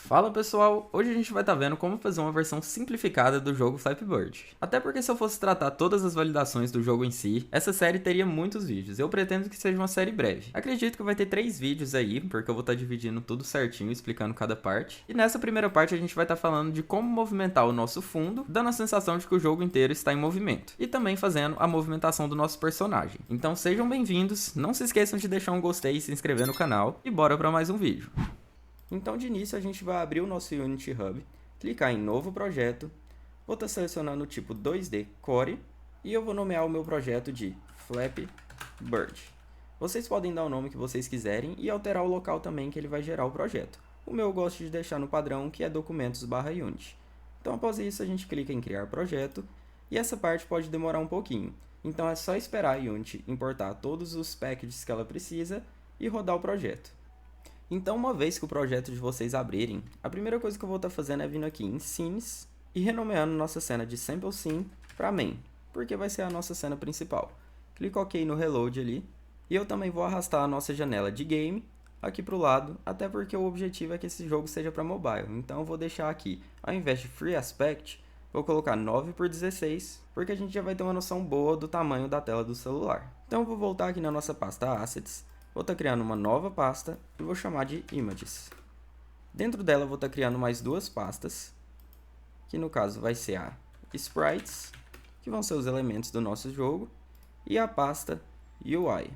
Fala pessoal, hoje a gente vai estar vendo como fazer uma versão simplificada do jogo Flappy Bird. Até porque se eu fosse tratar todas as validações do jogo em si, essa série teria muitos vídeos, eu pretendo que seja uma série breve. Acredito que vai ter 3 vídeos aí, porque eu vou estar dividindo tudo certinho, explicando cada parte. E nessa primeira parte a gente vai estar falando de como movimentar o nosso fundo, dando a sensação de que o jogo inteiro está em movimento. E também fazendo a movimentação do nosso personagem. Então sejam bem-vindos, não se esqueçam de deixar um gostei e se inscrever no canal, e bora para mais um vídeo. Então, de início, a gente vai abrir o nosso Unity Hub, clicar em Novo Projeto, vou estar selecionando o tipo 2D Core e eu vou nomear o meu projeto de Flappy Bird. Vocês podem dar o nome que vocês quiserem e alterar o local também que ele vai gerar o projeto. O meu eu gosto de deixar no padrão, que é documentos/Unity. Então, após isso, a gente clica em Criar Projeto e essa parte pode demorar um pouquinho. Então, é só esperar a Unity importar todos os packages que ela precisa e rodar o projeto. Então, uma vez que o projeto de vocês abrirem, a primeira coisa que eu vou estar fazendo é vindo aqui em Scenes e renomeando nossa cena de Sample Scene para Main, porque vai ser a nossa cena principal. Clico OK no Reload ali, e eu também vou arrastar a nossa janela de Game aqui para o lado, até porque o objetivo é que esse jogo seja para mobile. Então, eu vou deixar aqui, ao invés de Free Aspect, vou colocar 9:16, porque a gente já vai ter uma noção boa do tamanho da tela do celular. Então, eu vou voltar aqui na nossa pasta Assets. Vou estar criando uma nova pasta e vou chamar de Images. Dentro dela vou estar criando mais duas pastas, que no caso vai ser a Sprites, que vão ser os elementos do nosso jogo, e a pasta UI,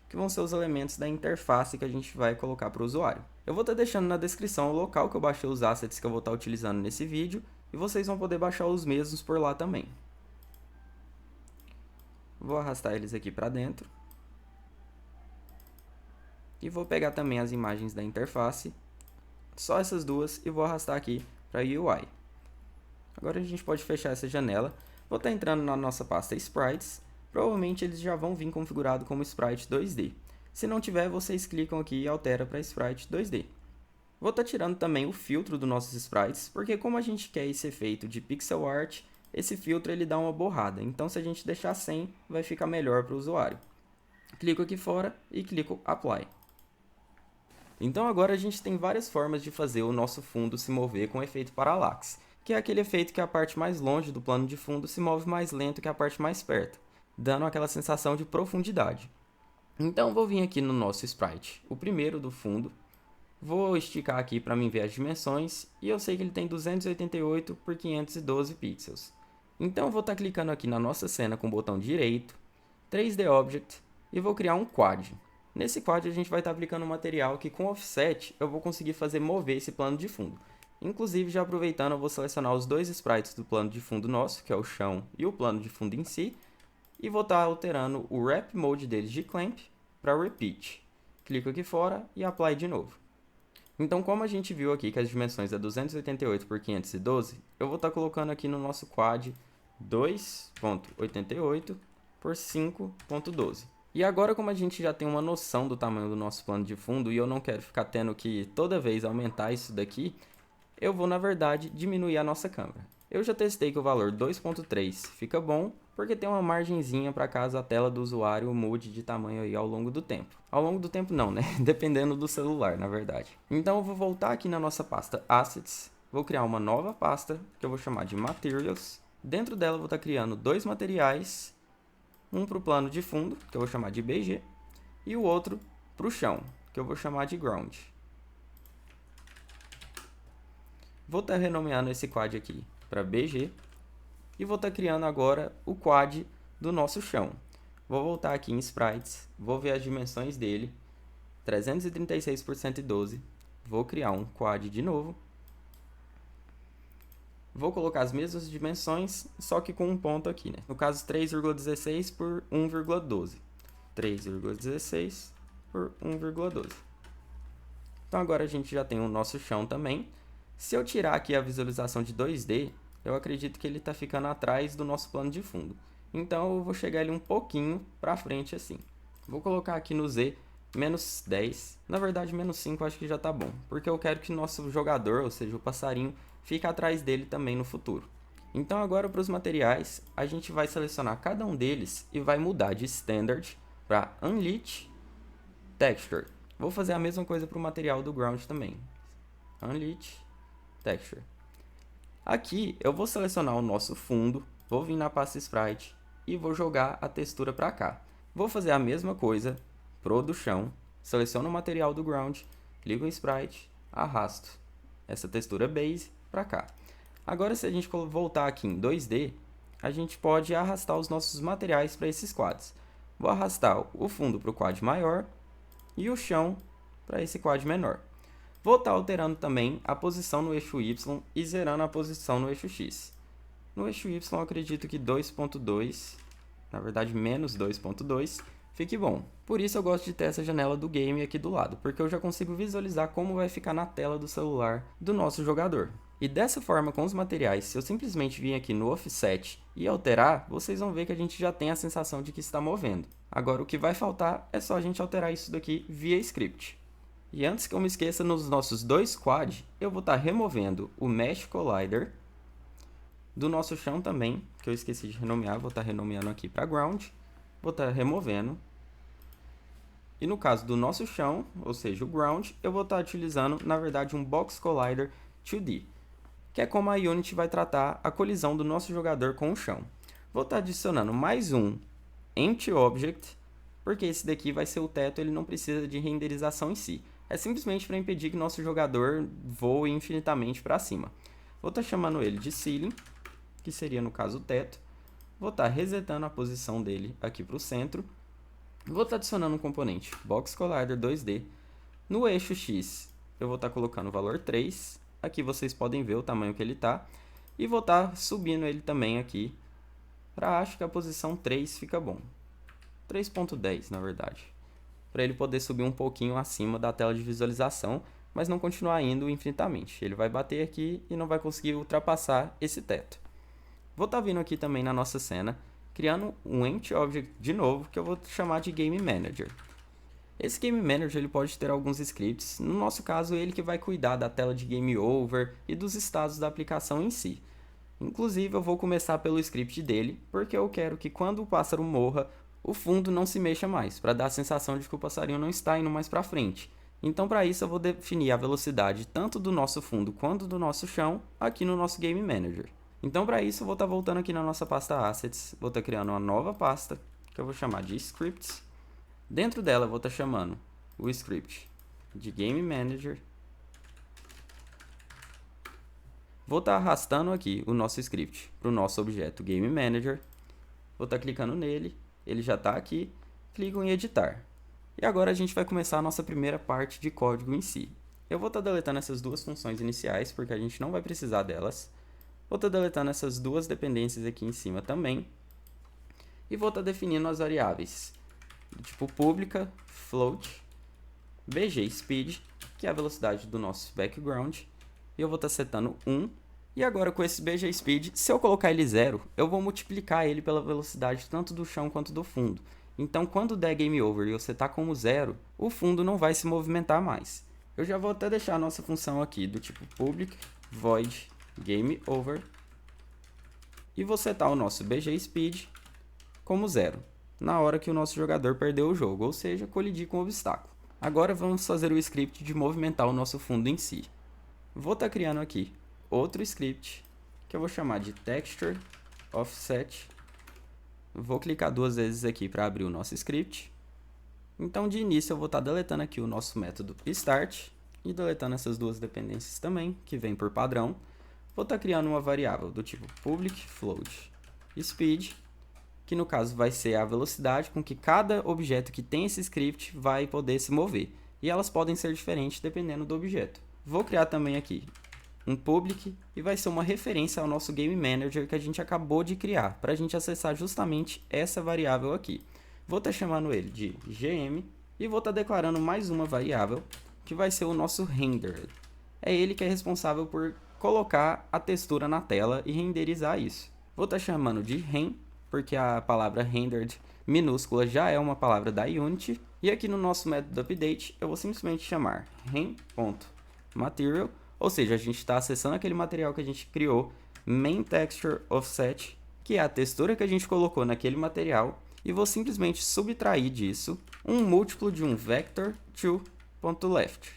que vão ser os elementos da interface que a gente vai colocar para o usuário. Eu vou estar deixando na descrição o local que eu baixei os assets que eu vou estar utilizando nesse vídeo, e vocês vão poder baixar os mesmos por lá também. Vou arrastar eles aqui para dentro. E vou pegar também as imagens da interface, só essas duas, e vou arrastar aqui para UI. Agora a gente pode fechar essa janela. Vou estar entrando na nossa pasta Sprites. Provavelmente eles já vão vir configurado como Sprite 2D. Se não tiver, vocês clicam aqui e altera para Sprite 2D. Vou estar tirando também o filtro dos nossos sprites, porque como a gente quer esse efeito de pixel art, esse filtro ele dá uma borrada. Então se a gente deixar sem, vai ficar melhor para o usuário. Clico aqui fora e clico Apply. Então agora a gente tem várias formas de fazer o nosso fundo se mover com efeito parallax, que é aquele efeito que a parte mais longe do plano de fundo se move mais lento que a parte mais perto, dando aquela sensação de profundidade. Então vou vir aqui no nosso sprite, o primeiro do fundo, vou esticar aqui para mim ver as dimensões, e eu sei que ele tem 288 por 512 pixels. Então vou estar clicando aqui na nossa cena com o botão direito, 3D Object, e vou criar um quad. Nesse quad a gente vai estar aplicando um material que com offset eu vou conseguir fazer mover esse plano de fundo. Inclusive, já aproveitando, eu vou selecionar os dois sprites do plano de fundo nosso, que é o chão e o plano de fundo em si, e vou estar alterando o Wrap Mode deles de Clamp para Repeat. Clico aqui fora e Apply de novo. Então, como a gente viu aqui que as dimensões é 288 por 512, eu vou estar colocando aqui no nosso quad 2.88 por 5.12. E agora, como a gente já tem uma noção do tamanho do nosso plano de fundo e eu não quero ficar tendo que toda vez aumentar isso daqui, eu vou, na verdade, diminuir a nossa câmera. Eu já testei que o valor 2.3 fica bom, porque tem uma margenzinha para caso a tela do usuário mude de tamanho aí ao longo do tempo. Ao longo do tempo não, né? Dependendo do celular, na verdade. Então eu vou voltar aqui na nossa pasta Assets, vou criar uma nova pasta, que eu vou chamar de Materials. Dentro dela eu vou estar criando dois materiais, um para o plano de fundo, que eu vou chamar de BG, e o outro para o chão, que eu vou chamar de Ground. Vou estar renomeando esse quad aqui para BG, e vou estar criando agora o quad do nosso chão. Vou voltar aqui em Sprites, vou ver as dimensões dele, 336 por 112, vou criar um quad de novo. Vou colocar as mesmas dimensões, só que com um ponto aqui, né? No caso, 3,16 por 1,12. 3,16 por 1,12. Então, agora a gente já tem o nosso chão também. Se eu tirar aqui a visualização de 2D, eu acredito que ele está ficando atrás do nosso plano de fundo. Então, eu vou chegar ele um pouquinho para frente assim. Vou colocar aqui no Z, menos 10. Na verdade, menos 5 acho que já está bom, porque eu quero que o nosso jogador, ou seja, o passarinho, fique atrás dele também no futuro. Então agora para os materiais, a gente vai selecionar cada um deles e vai mudar de Standard para Unlit Texture. Vou fazer a mesma coisa para o material do ground também. Unlit Texture. Aqui eu vou selecionar o nosso fundo, vou vir na pasta Sprite e vou jogar a textura para cá. Vou fazer a mesma coisa pro do chão, seleciono o material do ground, ligo o Sprite, arrasto essa textura base para cá. Agora, se a gente voltar aqui em 2D, a gente pode arrastar os nossos materiais para esses quadros. Vou arrastar o fundo para o quadro maior e o chão para esse quadro menor. Vou estar alterando também a posição no eixo Y e zerando a posição no eixo X. No eixo Y eu acredito que 2.2, na verdade menos 2.2, fique bom. Por isso eu gosto de ter essa janela do game aqui do lado, porque eu já consigo visualizar como vai ficar na tela do celular do nosso jogador. E dessa forma, com os materiais, se eu simplesmente vir aqui no Offset e alterar, vocês vão ver que a gente já tem a sensação de que está movendo. Agora, o que vai faltar é só a gente alterar isso daqui via script. E antes que eu me esqueça, nos nossos dois quad, eu vou estar removendo o Mesh Collider. Do nosso chão também, que eu esqueci de renomear, vou estar renomeando aqui para Ground. Vou estar removendo. E no caso do nosso chão, ou seja, o Ground, eu vou estar utilizando, na verdade, um Box Collider 2D. Que é como a Unity vai tratar a colisão do nosso jogador com o chão. Vou estar adicionando mais um Empty Object, porque esse daqui vai ser o teto, ele não precisa de renderização em si. É simplesmente para impedir que nosso jogador voe infinitamente para cima. Vou estar chamando ele de Ceiling, que seria no caso o teto. Vou estar resetando a posição dele aqui para o centro. Vou estar adicionando um componente Box Collider 2D. No eixo X, eu vou estar colocando o valor 3. Aqui vocês podem ver o tamanho que ele está. E vou estar subindo ele também aqui, para acho que a posição 3 fica bom. 3.10 na verdade. Para ele poder subir um pouquinho acima da tela de visualização, mas não continuar indo infinitamente. Ele vai bater aqui e não vai conseguir ultrapassar esse teto. Vou estar vindo aqui também na nossa cena, criando um Empty Object de novo, que eu vou chamar de Game Manager. Esse Game Manager ele pode ter alguns scripts, no nosso caso ele que vai cuidar da tela de Game Over e dos estados da aplicação em si. Inclusive eu vou começar pelo script dele, porque eu quero que quando o pássaro morra, o fundo não se mexa mais, para dar a sensação de que o passarinho não está indo mais para frente. Então para isso eu vou definir a velocidade tanto do nosso fundo quanto do nosso chão aqui no nosso Game Manager. Então para isso eu vou estar voltando aqui na nossa pasta Assets, vou estar criando uma nova pasta, que eu vou chamar de Scripts. Dentro dela eu vou estar chamando o script de Game Manager. Vou estar arrastando aqui o nosso script para o nosso objeto Game Manager. Vou estar clicando nele, ele já está aqui, clico em editar. E agora a gente vai começar a nossa primeira parte de código em si. Eu vou estar deletando essas duas funções iniciais, porque a gente não vai precisar delas. Vou estar deletando essas duas dependências aqui em cima também. E vou estar definindo as variáveis do tipo pública, float, bgspeed, que é a velocidade do nosso background. E eu vou estar setando 1. E agora com esse bgspeed, se eu colocar ele 0, eu vou multiplicar ele pela velocidade tanto do chão quanto do fundo. Então quando der game over e eu setar como 0, o fundo não vai se movimentar mais. Eu já vou até deixar a nossa função aqui do tipo public void game over. E vou setar o nosso bgspeed como 0. Na hora que o nosso jogador perdeu o jogo, ou seja, colidir com o obstáculo. Agora vamos fazer o script de movimentar o nosso fundo em si. Vou estar criando aqui outro script, que eu vou chamar de Texture Offset. Vou clicar duas vezes aqui para abrir o nosso script. Então de início eu vou estar deletando aqui o nosso método start, e deletando essas duas dependências também, que vem por padrão. Vou estar criando uma variável do tipo public float speed, que no caso vai ser a velocidade com que cada objeto que tem esse script vai poder se mover. E elas podem ser diferentes dependendo do objeto. Vou criar também aqui um public e vai ser uma referência ao nosso Game Manager que a gente acabou de criar, para a gente acessar justamente essa variável aqui. Vou estar chamando ele de gm e vou estar declarando mais uma variável que vai ser o nosso rendered. É ele que é responsável por colocar a textura na tela e renderizar isso. Vou estar chamando de rem, porque a palavra rendered minúscula já é uma palavra da Unity. E aqui no nosso método update eu vou simplesmente chamar rem.material, ou seja, a gente está acessando aquele material que a gente criou, main texture offset, que é a textura que a gente colocou naquele material, e vou simplesmente subtrair disso um múltiplo de um vector to time.left.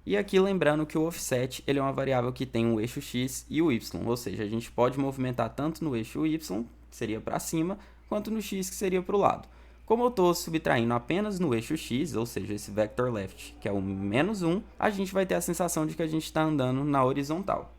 E aqui lembrando que o offset ele é uma variável que tem o eixo x e o y, ou seja, a gente pode movimentar tanto no eixo y, que seria para cima, quanto no x, que seria para o lado. Como eu estou subtraindo apenas no eixo x, ou seja, esse vector left, que é o -1, a gente vai ter a sensação de que a gente está andando na horizontal.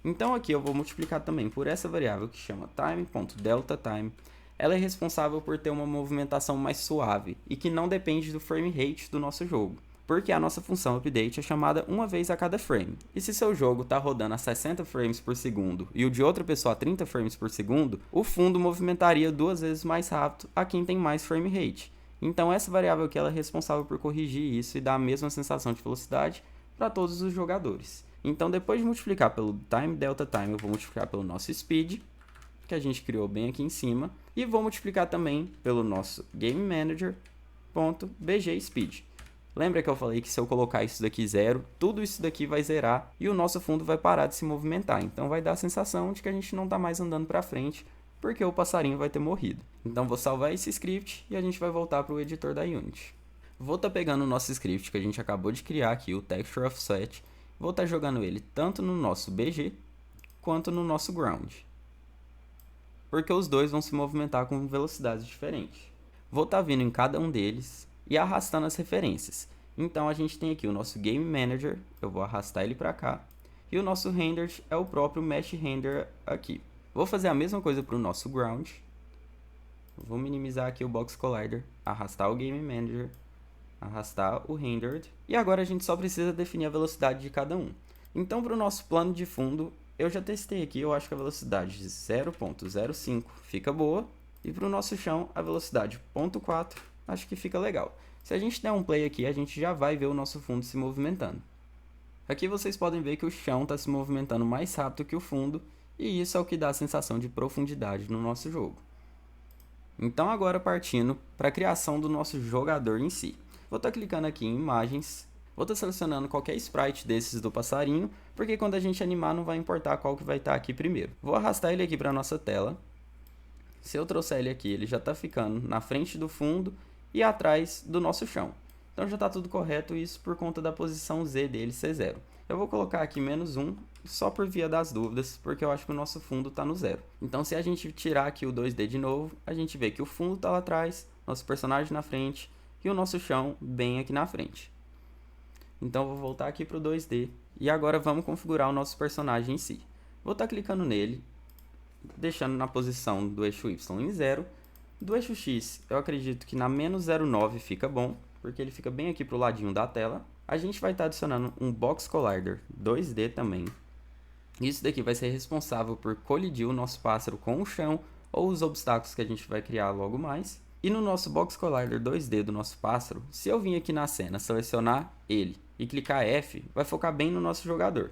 Então aqui eu vou multiplicar também por essa variável que chama time.deltaTime. Ela é responsável por ter uma movimentação mais suave e que não depende do frame rate do nosso jogo, porque a nossa função update é chamada uma vez a cada frame. E se seu jogo está rodando a 60 frames por segundo e o de outra pessoa a 30 frames por segundo, o fundo movimentaria 2 vezes mais rápido a quem tem mais frame rate. Então essa variável aqui ela é responsável por corrigir isso e dar a mesma sensação de velocidade para todos os jogadores. Então depois de multiplicar pelo time delta time, eu vou multiplicar pelo nosso speed, que a gente criou bem aqui em cima, e vou multiplicar também pelo nosso game manager.bgspeed. Lembra que eu falei que se eu colocar isso daqui 0, tudo isso daqui vai zerar e o nosso fundo vai parar de se movimentar. Então vai dar a sensação de que a gente não está mais andando para frente, porque o passarinho vai ter morrido. Então vou salvar esse script e a gente vai voltar para o editor da Unity. Vou estar pegando o nosso script que a gente acabou de criar aqui, o Texture Offset, vou estar jogando ele tanto no nosso BG quanto no nosso Ground, porque os dois vão se movimentar com velocidades diferentes. Vou estar vindo em cada um deles e arrastando as referências. Então a gente tem aqui o nosso Game Manager, eu vou arrastar ele para cá, e o nosso Rendered é o próprio Mesh Render aqui. Vou fazer a mesma coisa para o nosso Ground. Vou minimizar aqui o Box Collider, arrastar o Game Manager, arrastar o Rendered, e agora a gente só precisa definir a velocidade de cada um. Então para o nosso plano de fundo, eu já testei aqui, eu acho que a velocidade de 0.05 fica boa, e para o nosso chão, a velocidade 0.4 acho que fica legal. Se a gente der um play aqui, a gente já vai ver o nosso fundo se movimentando. Aqui vocês podem ver que o chão está se movimentando mais rápido que o fundo, e isso é o que dá a sensação de profundidade no nosso jogo. Então agora partindo para a criação do nosso jogador em si. Vou estar clicando aqui em imagens, vou estar selecionando qualquer sprite desses do passarinho, porque quando a gente animar não vai importar qual que vai estar aqui primeiro. Vou arrastar ele aqui para a nossa tela. Se eu trouxer ele aqui, ele já está ficando na frente do fundo e atrás do nosso chão. Então já está tudo correto, isso por conta da posição Z dele ser 0. Eu vou colocar aqui -1, só por via das dúvidas, porque eu acho que o nosso fundo está no 0. Então se a gente tirar aqui o 2D de novo, a gente vê que o fundo está lá atrás, nosso personagem na frente e o nosso chão bem aqui na frente. Então vou voltar aqui para o 2D e agora vamos configurar o nosso personagem em si. Vou estar clicando nele, deixando na posição do eixo Y em 0. Do eixo X, eu acredito que na -0,9 fica bom, porque ele fica bem aqui pro ladinho da tela. A gente vai estar adicionando um Box Collider 2D também. Isso daqui vai ser responsável por colidir o nosso pássaro com o chão ou os obstáculos que a gente vai criar logo mais. E no nosso Box Collider 2D do nosso pássaro, se eu vir aqui na cena, selecionar ele e clicar F, vai focar bem no nosso jogador.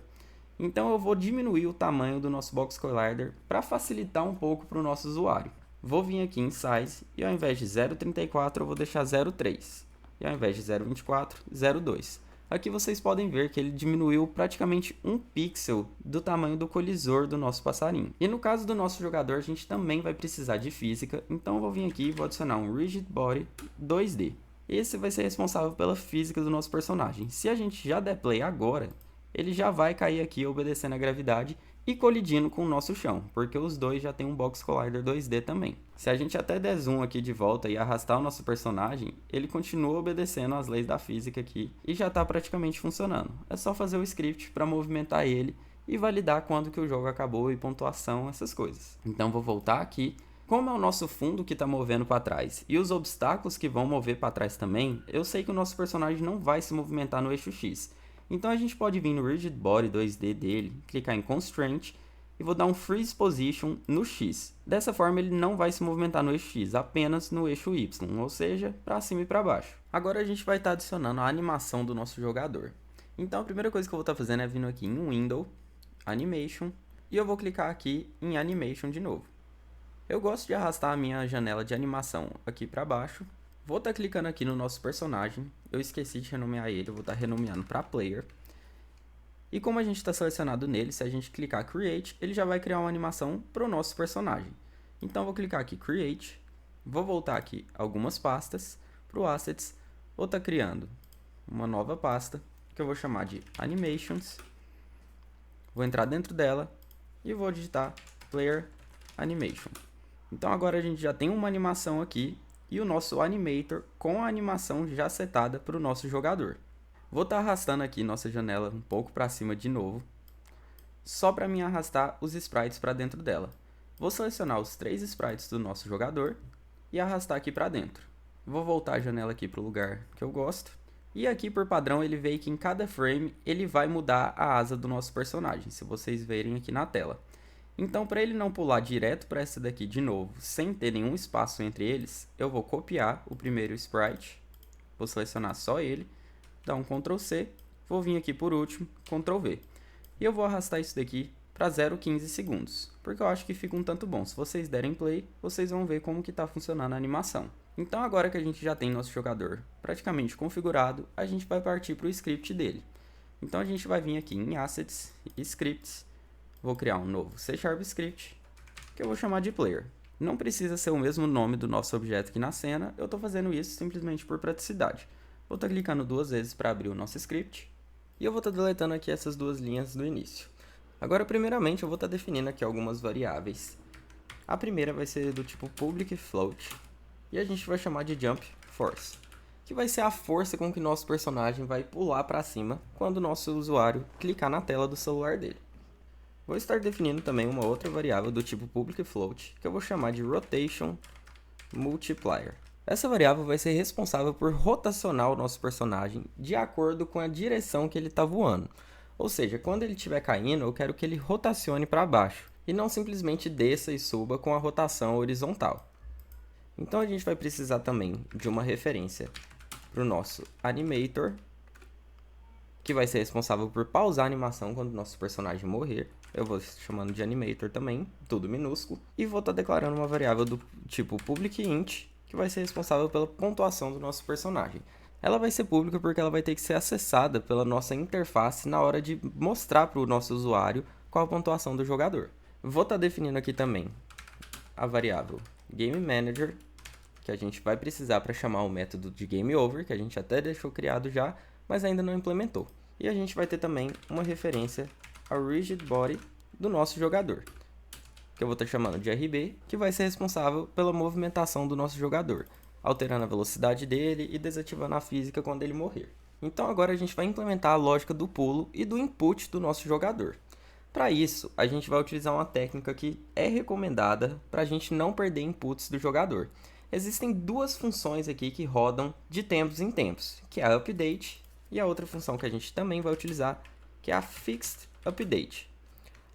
Então eu vou diminuir o tamanho do nosso Box Collider para facilitar um pouco para o nosso usuário. Vou vir aqui em Size e ao invés de 0.34 eu vou deixar 0.3. E ao invés de 0.24, 0.2. Aqui vocês podem ver que ele diminuiu praticamente 1 pixel do tamanho do colisor do nosso passarinho. E no caso do nosso jogador, a gente também vai precisar de física, então eu vou vir aqui e vou adicionar um Rigid Body 2D. Esse vai ser responsável pela física do nosso personagem. Se a gente já der play agora, ele já vai cair aqui obedecendo a gravidade e colidindo com o nosso chão, porque os dois já tem um Box Collider 2D também. Se a gente até der zoom aqui de volta e arrastar o nosso personagem, ele continua obedecendo às leis da física aqui e já está praticamente funcionando. É só fazer o script para movimentar ele e validar quando que o jogo acabou e pontuação, essas coisas. Então vou voltar aqui. Como é o nosso fundo que está movendo para trás e os obstáculos que vão mover para trás também, eu sei que o nosso personagem não vai se movimentar no eixo X. Então a gente pode vir no Rigid Body 2D dele, clicar em Constraint e vou dar um Freeze Position no X. Dessa forma ele não vai se movimentar no eixo X, apenas no eixo Y, ou seja, para cima e para baixo. Agora a gente vai estar adicionando a animação do nosso jogador. Então a primeira coisa que eu vou estar fazendo é vindo aqui em Window, Animation, e eu vou clicar aqui em Animation de novo. Eu gosto de arrastar a minha janela de animação aqui para baixo. Vou estar clicando aqui no nosso personagem, eu esqueci de renomear ele, eu vou estar renomeando para Player. E como a gente está selecionado nele, se a gente clicar Create, ele já vai criar uma animação para o nosso personagem. Então vou clicar aqui Create, vou voltar aqui algumas pastas, para o Assets, vou estar criando uma nova pasta, que eu vou chamar de Animations. Vou entrar dentro dela e vou digitar Player Animation. Então agora a gente já tem uma animação aqui e o nosso Animator com a animação já setada para o nosso jogador. Vou estar arrastando aqui nossa janela um pouco para cima de novo, só para mim arrastar os sprites para dentro dela. Vou selecionar os 3 sprites do nosso jogador e arrastar aqui para dentro. Vou voltar a janela aqui para o lugar que eu gosto. E aqui por padrão ele veio que em cada frame ele vai mudar a asa do nosso personagem, se vocês verem aqui na tela. Então para ele não pular direto para essa daqui de novo, sem ter nenhum espaço entre eles, eu vou copiar o primeiro sprite, vou selecionar só ele, dar um Ctrl C, vou vir aqui por último, Ctrl V. E eu vou arrastar isso daqui para 0,15 segundos, porque eu acho que fica um tanto bom. Se vocês derem play, vocês vão ver como que está funcionando a animação. Então agora que a gente já tem nosso jogador praticamente configurado, a gente vai partir para o script dele. Então a gente vai vir aqui em Assets, Scripts, vou criar um novo C# Script, que eu vou chamar de Player. Não precisa ser o mesmo nome do nosso objeto aqui na cena, eu estou fazendo isso simplesmente por praticidade. Vou estar clicando 2 vezes para abrir o nosso script, e eu vou estar deletando aqui essas 2 linhas do início. Agora, primeiramente, eu vou estar definindo aqui algumas variáveis. A primeira vai ser do tipo public float, e a gente vai chamar de jump force, que vai ser a força com que nosso personagem vai pular para cima quando o nosso usuário clicar na tela do celular dele. Vou estar definindo também uma outra variável do tipo public float, que eu vou chamar de rotation multiplier. Essa variável vai ser responsável por rotacionar o nosso personagem de acordo com a direção que ele está voando. Ou seja, quando ele estiver caindo, eu quero que ele rotacione para baixo, e não simplesmente desça e suba com a rotação horizontal. Então a gente vai precisar também de uma referência para o nosso Animator, que vai ser responsável por pausar a animação quando o nosso personagem morrer. Eu vou chamando de Animator também, tudo minúsculo. E vou estar declarando uma variável do tipo publicInt, que vai ser responsável pela pontuação do nosso personagem. Ela vai ser pública porque ela vai ter que ser acessada pela nossa interface na hora de mostrar para o nosso usuário qual a pontuação do jogador. Vou estar definindo aqui também a variável Game Manager, que a gente vai precisar para chamar o método de Game Over, que a gente até deixou criado já, mas ainda não implementou. E a gente vai ter também uma referência ao Rigid Body do nosso jogador, que eu vou estar chamando de RB, que vai ser responsável pela movimentação do nosso jogador, alterando a velocidade dele e desativando a física quando ele morrer. Então agora a gente vai implementar a lógica do pulo e do input do nosso jogador. Para isso, a gente vai utilizar uma técnica que é recomendada para a gente não perder inputs do jogador. Existem 2 funções aqui que rodam de tempos em tempos, que é a update e a outra função que a gente também vai utilizar, que é a fixed update.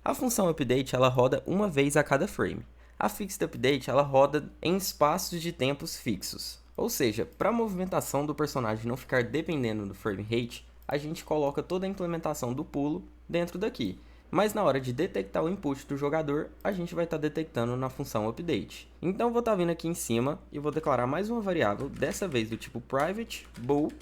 A função update ela roda uma vez a cada frame. A fixed update ela roda em espaços de tempos fixos. Ou seja, para a movimentação do personagem não ficar dependendo do frame rate, a gente coloca toda a implementação do pulo dentro daqui. Mas na hora de detectar o input do jogador, a gente vai estar detectando na função update. Então vou estar vindo aqui em cima e vou declarar mais uma variável, dessa vez do tipo private bool,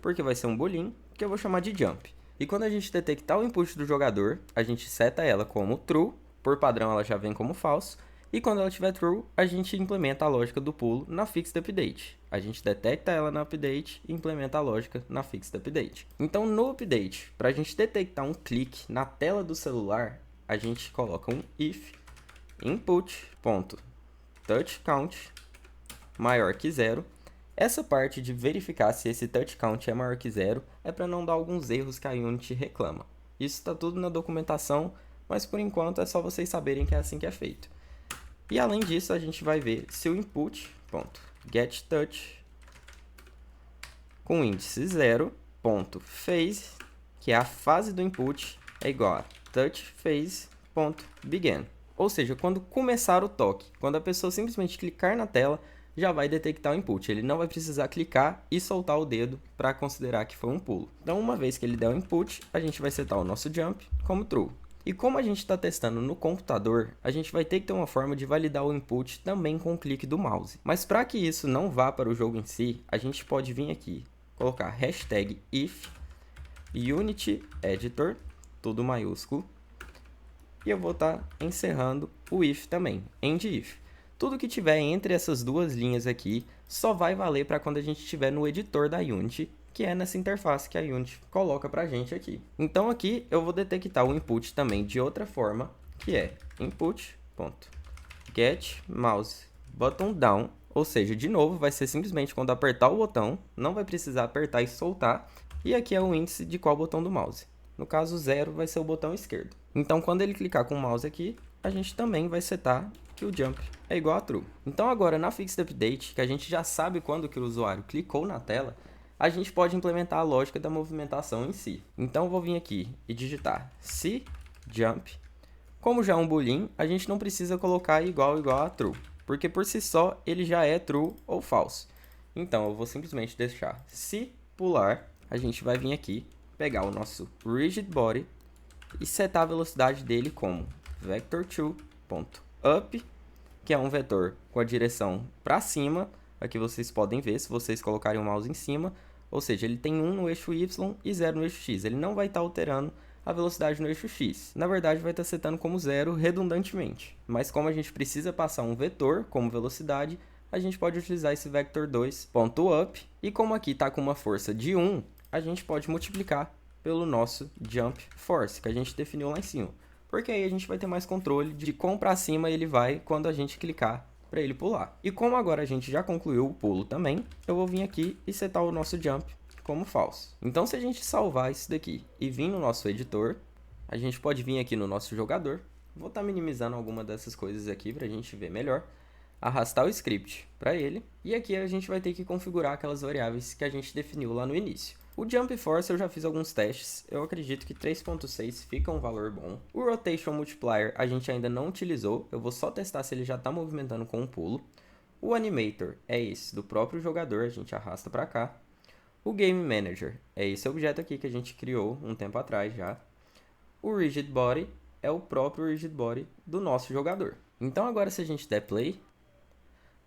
porque vai ser um boolean, que eu vou chamar de jump. E quando a gente detectar o input do jogador, a gente seta ela como true, por padrão ela já vem como false, e quando ela estiver true, a gente implementa a lógica do pulo na fixed update. A gente detecta ela na update e implementa a lógica na fixed update. Então no update, para a gente detectar um clique na tela do celular, a gente coloca um if input.touchCount maior que 0. Essa parte de verificar se esse touch count é maior que 0 é para não dar alguns erros que a Unity reclama. Isso está tudo na documentação, mas por enquanto é só vocês saberem que é assim que é feito. E além disso, a gente vai ver se o input.getTouch com índice 0.phase, que é a fase do input, é igual a touchPhase.begin. Ou seja, quando começar o toque, quando a pessoa simplesmente clicar na tela, já vai detectar o input. Ele não vai precisar clicar e soltar o dedo para considerar que foi um pulo. Então, uma vez que ele der o input, a gente vai setar o nosso jump como true. E como a gente está testando no computador, a gente vai ter que ter uma forma de validar o input também com o clique do mouse. Mas para que isso não vá para o jogo em si, a gente pode vir aqui, colocar hashtag if Unity Editor, tudo maiúsculo, e eu vou estar encerrando o if também, end if. Tudo que tiver entre essas 2 linhas aqui só vai valer para quando a gente estiver no editor da Unity, que é nessa interface que a Unity coloca pra gente aqui. Então aqui eu vou detectar o input também de outra forma, que é input.getMouseButtonDown, ou seja, de novo, vai ser simplesmente quando apertar o botão, não vai precisar apertar e soltar, e aqui é o índice de qual botão do mouse. No caso, 0 vai ser o botão esquerdo. Então, quando ele clicar com o mouse aqui, a gente também vai setar que o jump é igual a true. Então, agora na Fixed Update, que a gente já sabe quando que o usuário clicou na tela, a gente pode implementar a lógica da movimentação em si. Então, eu vou vir aqui e digitar se jump. Como já é um boolean, a gente não precisa colocar igual a true, porque por si só ele já é true ou false. Então, eu vou simplesmente deixar se pular, a gente vai vir aqui, pegar o nosso rigid body e setar a velocidade dele como vector2.up, que é um vetor com a direção para cima. Aqui vocês podem ver se vocês colocarem o mouse em cima, ou seja, ele tem 1 no eixo Y e 0 no eixo X. Ele não vai estar alterando a velocidade no eixo X. Na verdade, vai estar setando como 0 redundantemente. Mas como a gente precisa passar um vetor como velocidade, a gente pode utilizar esse vector2.up. E como aqui está com uma força de 1, a gente pode multiplicar pelo nosso jump force, que a gente definiu lá em cima. Porque aí a gente vai ter mais controle de quão para cima ele vai quando a gente clicar para ele pular. E como agora a gente já concluiu o pulo também, eu vou vir aqui e setar o nosso jump como false. Então, se a gente salvar isso daqui e vir no nosso editor, a gente pode vir aqui no nosso jogador. Vou estar minimizando alguma dessas coisas aqui para a gente ver melhor. Arrastar o script para ele. E aqui a gente vai ter que configurar aquelas variáveis que a gente definiu lá no início. O Jump Force eu já fiz alguns testes, eu acredito que 3.6 fica um valor bom. O Rotation Multiplier a gente ainda não utilizou, eu vou só testar se ele já está movimentando com um pulo. O Animator é esse do próprio jogador, a gente arrasta para cá. O Game Manager é esse objeto aqui que a gente criou um tempo atrás já. O Rigid Body é o próprio Rigid Body do nosso jogador. Então agora se a gente der play,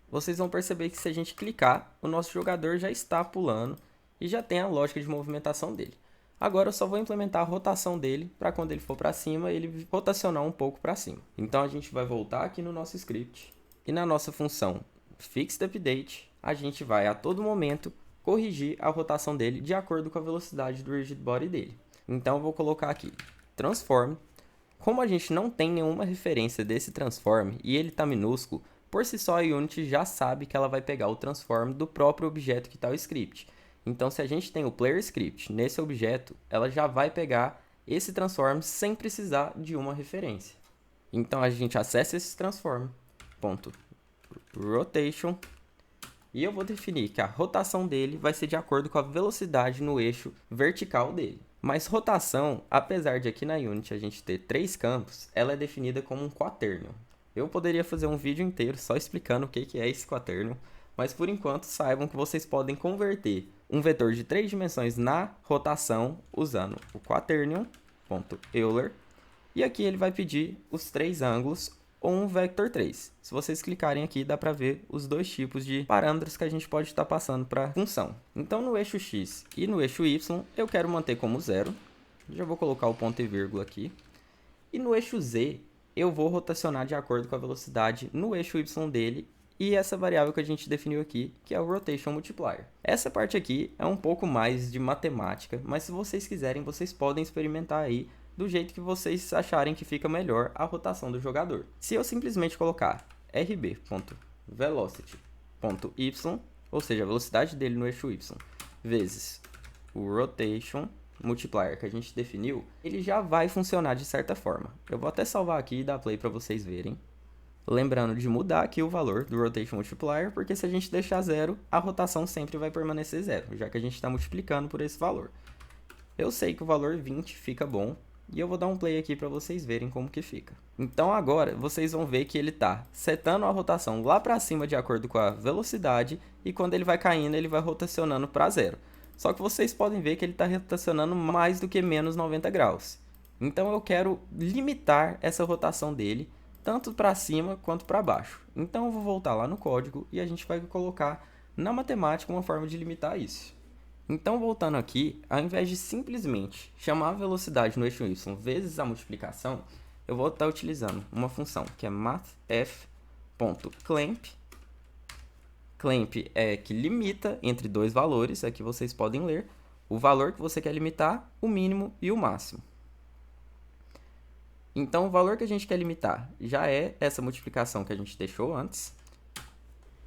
vocês vão perceber que se a gente clicar, o nosso jogador já está pulando e já tem a lógica de movimentação dele. Agora eu só vou implementar a rotação dele para quando ele for para cima, ele rotacionar um pouco para cima. Então a gente vai voltar aqui no nosso script e na nossa função Fixed Update, a gente vai a todo momento corrigir a rotação dele de acordo com a velocidade do Rigid Body dele. Então eu vou colocar aqui Transform. Como a gente não tem nenhuma referência desse Transform e ele está minúsculo, por si só a Unity já sabe que ela vai pegar o Transform do próprio objeto que está o script. Então, se a gente tem o Player Script nesse objeto, ela já vai pegar esse Transform sem precisar de uma referência. Então, a gente acessa esse Transform, .rotation, e eu vou definir que a rotação dele vai ser de acordo com a velocidade no eixo vertical dele. Mas rotação, apesar de aqui na Unity a gente ter 3 campos, ela é definida como um quaternion. Eu poderia fazer um vídeo inteiro só explicando o que é esse quaternion, mas por enquanto saibam que vocês podem converter um vetor de 3 dimensões na rotação usando o quaternion.euler, e aqui ele vai pedir os 3 ângulos ou um vector 3. Se vocês clicarem aqui, dá para ver os 2 tipos de parâmetros que a gente pode estar passando para a função. Então, no eixo X e no eixo Y, eu quero manter como 0. Já vou colocar o ponto e vírgula aqui. E no eixo Z, eu vou rotacionar de acordo com a velocidade no eixo Y dele e essa variável que a gente definiu aqui, que é o Rotation Multiplier. Essa parte aqui é um pouco mais de matemática, mas se vocês quiserem, vocês podem experimentar aí do jeito que vocês acharem que fica melhor a rotação do jogador. Se eu simplesmente colocar rb.velocity.y, ou seja, a velocidade dele no eixo Y, vezes o Rotation Multiplier que a gente definiu, ele já vai funcionar de certa forma. Eu vou até salvar aqui e dar play para vocês verem. Lembrando de mudar aqui o valor do Rotation Multiplier, porque se a gente deixar 0, a rotação sempre vai permanecer 0, já que a gente está multiplicando por esse valor. Eu sei que o valor 20 fica bom, e eu vou dar um play aqui para vocês verem como que fica. Então agora vocês vão ver que ele está setando a rotação lá para cima de acordo com a velocidade, e quando ele vai caindo ele vai rotacionando para 0. Só que vocês podem ver que ele está rotacionando mais do que menos 90 graus. Então eu quero limitar essa rotação dele, tanto para cima quanto para baixo. Então eu vou voltar lá no código e a gente vai colocar na matemática uma forma de limitar isso. Então voltando aqui, ao invés de simplesmente chamar a velocidade no eixo Y vezes a multiplicação, eu vou estar utilizando uma função que é mathf.clamp. Clamp é que limita entre 2 valores, aqui vocês podem ler, o valor que você quer limitar, o mínimo e o máximo. Então, o valor que a gente quer limitar já é essa multiplicação que a gente deixou antes.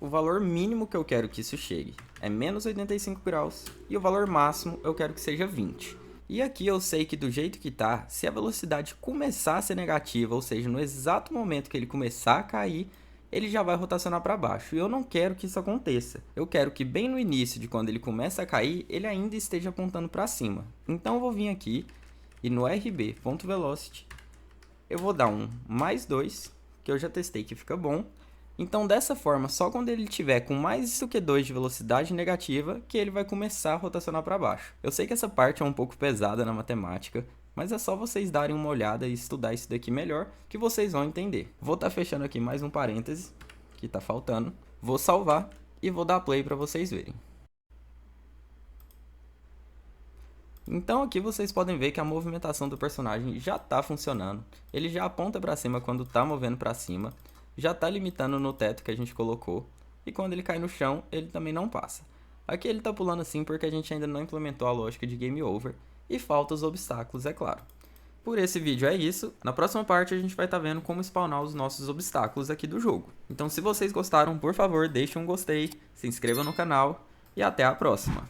O valor mínimo que eu quero que isso chegue é menos 85 graus e o valor máximo eu quero que seja 20. E aqui eu sei que do jeito que tá, se a velocidade começar a ser negativa, ou seja, no exato momento que ele começar a cair, ele já vai rotacionar para baixo. E eu não quero que isso aconteça. Eu quero que bem no início de quando ele começa a cair, ele ainda esteja apontando para cima. Então eu vou vir aqui e no RB.velocity eu vou dar um mais 2, que eu já testei que fica bom. Então dessa forma, só quando ele tiver com mais do que 2 de velocidade negativa, que ele vai começar a rotacionar para baixo. Eu sei que essa parte é um pouco pesada na matemática, mas é só vocês darem uma olhada e estudar isso daqui melhor, que vocês vão entender. Vou estar fechando aqui mais um parêntese, que está faltando. Vou salvar e vou dar play para vocês verem. Então aqui vocês podem ver que a movimentação do personagem já está funcionando. Ele já aponta para cima quando está movendo para cima, já está limitando no teto que a gente colocou, e quando ele cai no chão, ele também não passa. Aqui ele está pulando assim porque a gente ainda não implementou a lógica de game over, e falta os obstáculos, é claro. Por esse vídeo é isso. Na próxima parte a gente vai estar vendo como spawnar os nossos obstáculos aqui do jogo. Então se vocês gostaram, por favor, deixem um gostei, se inscreva no canal, e até a próxima.